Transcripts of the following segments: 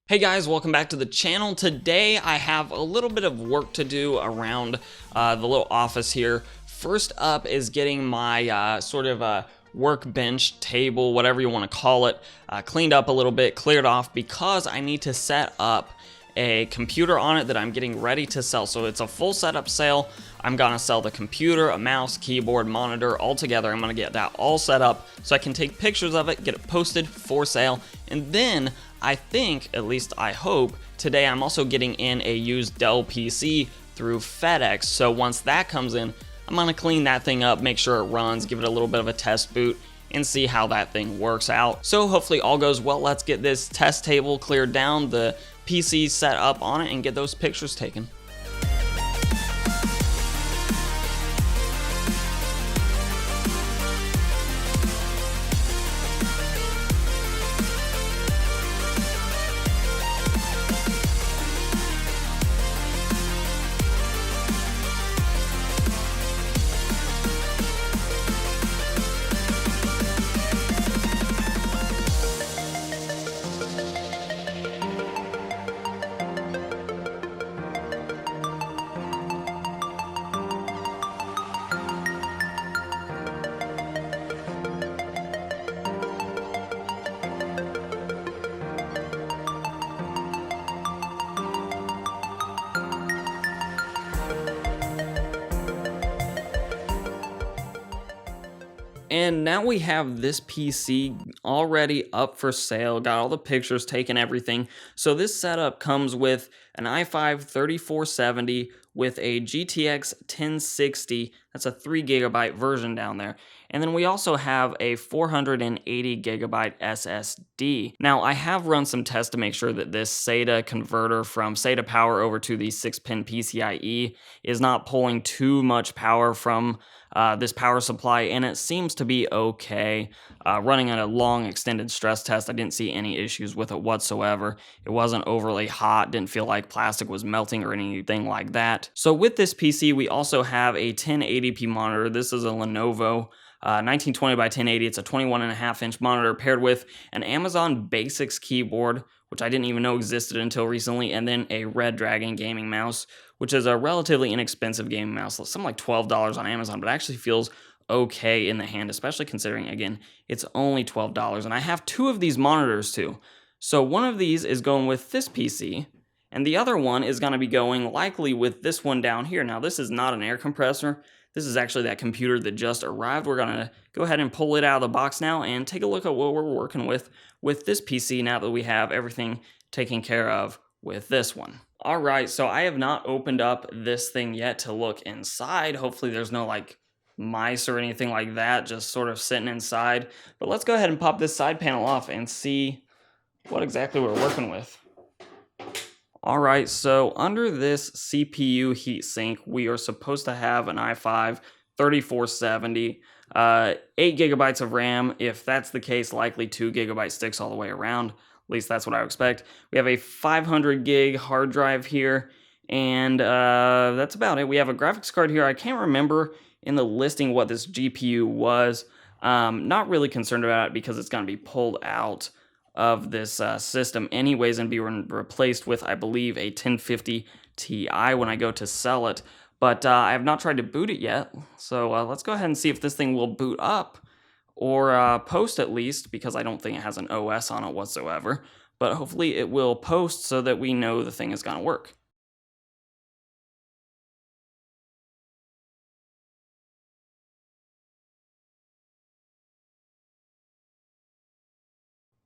Hey guys, welcome back to the channel. Today I have a little bit of work to do around the little office here. First up is getting my workbench, table, whatever you want to call it, cleaned up a little bit, cleared off, because I need to set up a computer on it that I'm getting ready to sell. So it's a full setup sale. I'm gonna sell the computer, a mouse, keyboard, monitor, all together. I'm gonna get that all set up so I can take pictures of it, get it posted for sale, and then I think, at least I hope, today I'm also getting in a used Dell PC through FedEx. So once that comes in, I'm gonna clean that thing up, make sure it runs, give it a little bit of a test boot, and see how that thing works out. So hopefully all goes well. Let's get this test table cleared down, the PC set up on it, and get those pictures taken. And now we have this PC already up for sale, got all the pictures taken, everything. So this setup comes with an i5-3470 with a GTX 1060, that's a 3GB version down there. And then we also have a 480GB SSD. Now I have run some tests to make sure that this SATA converter from SATA power over to the 6-pin PCIe is not pulling too much power from this power supply, and it seems to be okay. Running on a long extended stress test, I didn't see any issues with it whatsoever. It wasn't overly hot, didn't feel like plastic was melting or anything like that. So with this PC, we also have a 1080p monitor. This is a Lenovo 1920 by 1080. It's a 21.5-inch monitor paired with an Amazon Basics keyboard, which I didn't even know existed until recently, and then a Red Dragon gaming mouse, which is a relatively inexpensive gaming mouse, something like $12 on Amazon, but actually feels okay in the hand, especially considering, again, it's only $12. And I have two of these monitors too. So one of these is going with this PC, and the other one is going to be going likely with this one down here. Now, this is not an air compressor. This is actually that computer that just arrived. We're going to go ahead and pull it out of the box now and take a look at what we're working with this PC now that we have everything taken care of with this one. All right, so I have not opened up this thing yet to look inside. Hopefully there's no like mice or anything like that just sort of sitting inside. But let's go ahead and pop this side panel off and see what exactly we're working with. All right, so under this CPU heatsink, we are supposed to have an i5-3470, 8GB of RAM. If that's the case, likely 2GB sticks all the way around. At least that's what I would expect. We have a 500 gig hard drive here, and that's about it. We have a graphics card here. I can't remember in the listing what this GPU was. Not really concerned about it because it's going to be pulled out of this system anyways and be replaced with, I believe, a 1050 Ti when I go to sell it. But I have not tried to boot it yet, so let's go ahead and see if this thing will boot up, or post at least, because I don't think it has an OS on it whatsoever. But hopefully it will post so that we know the thing is going to work.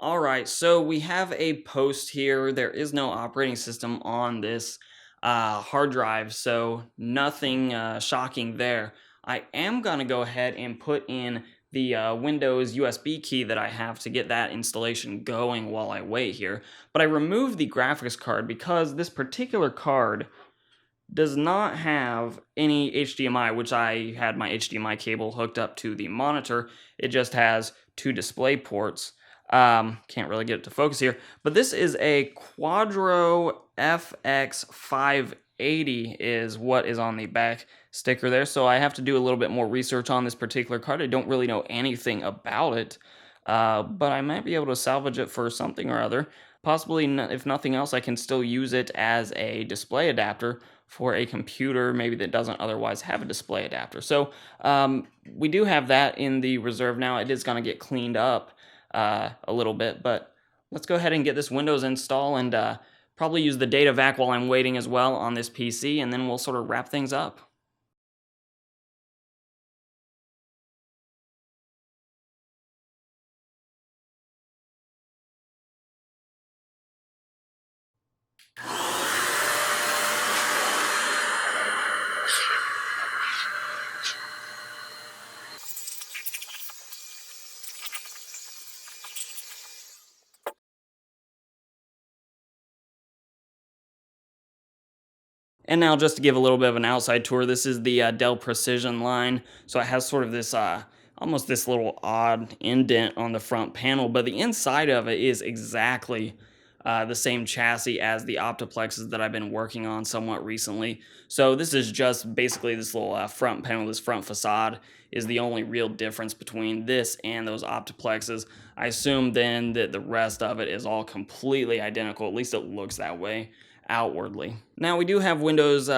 All right, so we have a post here. There is no operating system on this hard drive, so nothing shocking there. I am going to go ahead and put in the Windows USB key that I have to get that installation going while I wait here. But I removed the graphics card because this particular card does not have any HDMI, which I had my HDMI cable hooked up to the monitor. It just has two display ports. Can't really get it to focus here, but this is a Quadro FX580 is what is on the back sticker there. So I have to do a little bit more research on this particular card. I don't really know anything about it, but I might be able to salvage it for something or other. Possibly, if nothing else, I can still use it as a display adapter for a computer maybe that doesn't otherwise have a display adapter. So we do have that in the reserve now. It is going to get cleaned up a little bit, but let's go ahead and get this Windows install and probably use the data vac while I'm waiting as well on this PC, and then we'll sort of wrap things up. And now just to give a little bit of an outside tour, this is the Dell Precision line. So it has sort of this almost this little odd indent on the front panel, but the inside of it is exactly the same chassis as the Optiplexes that I've been working on somewhat recently. So this is just basically this little front panel, this front facade is the only real difference between this and those Optiplexes. I assume then that the rest of it is all completely identical, at least it looks that way outwardly. Now we do have Windows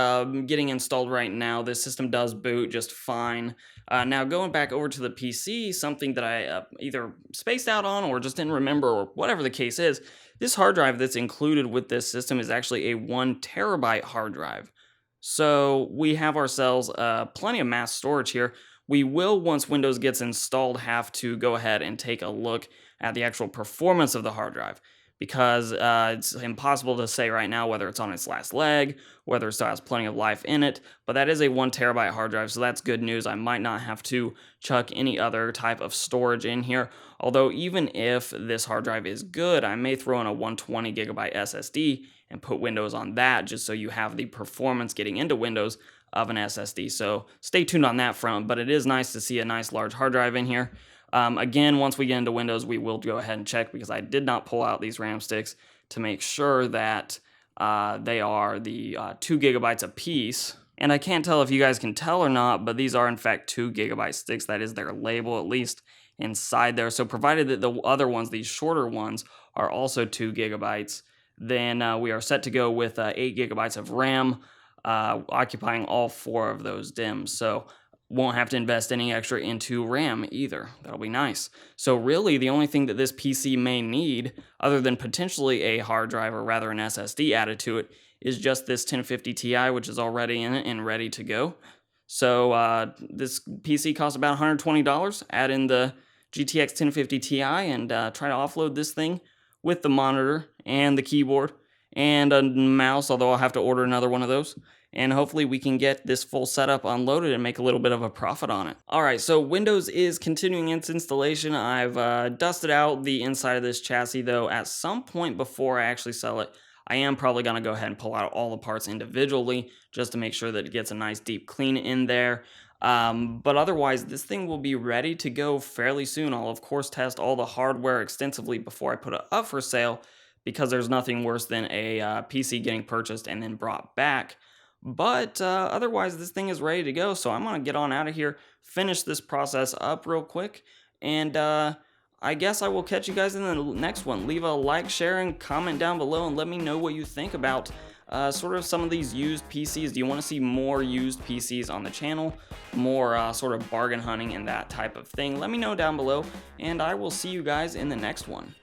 getting installed right now. This system does boot just fine. Now going back over to the PC, something that I either spaced out on or just didn't remember or whatever the case is, this hard drive that's included with this system is actually a 1 terabyte hard drive. So we have ourselves plenty of mass storage here. We will, once Windows gets installed, have to go ahead and take a look at the actual performance of the hard drive, because it's impossible to say right now whether it's on its last leg, whether it still has plenty of life in it, but that is a 1 terabyte hard drive, so that's good news. I might not have to chuck any other type of storage in here, although even if this hard drive is good, I may throw in a 120 gigabyte SSD and put Windows on that just so you have the performance getting into Windows of an SSD. So stay tuned on that front, but it is nice to see a nice large hard drive in here. Again, once we get into Windows, we will go ahead and check, because I did not pull out these RAM sticks to make sure that they are the 2 gigabytes a piece. And I can't tell if you guys can tell or not, but these are in fact 2 gigabyte sticks. That is their label, at least inside there. So provided that the other ones, these shorter ones, are also 2 gigabytes, then we are set to go with 8 gigabytes of RAM, occupying all 4 of those DIMMs. So won't have to invest any extra into RAM either. That'll be nice. So really, the only thing that this PC may need, other than potentially a hard drive, or rather an SSD added to it, is just this 1050 Ti, which is already in it and ready to go. So this PC costs about $120. Add in the GTX 1050 Ti and try to offload this thing with the monitor and the keyboard and a mouse, although I'll have to order another one of those. And hopefully we can get this full setup unloaded and make a little bit of a profit on it. All right, so Windows is continuing its installation. I've dusted out the inside of this chassis, though. At some point before I actually sell it, I am probably going to go ahead and pull out all the parts individually just to make sure that it gets a nice deep clean in there. But otherwise, this thing will be ready to go fairly soon. I'll, of course, test all the hardware extensively before I put it up for sale, because there's nothing worse than a PC getting purchased and then brought back. But otherwise, this thing is ready to go, so I'm going to get on out of here, finish this process up real quick, and I guess I will catch you guys in the next one. Leave a like, share, and comment down below, and let me know what you think about sort of some of these used PCs. Do you want to see more used PCs on the channel? More sort of bargain hunting and that type of thing? Let me know down below, and I will see you guys in the next one.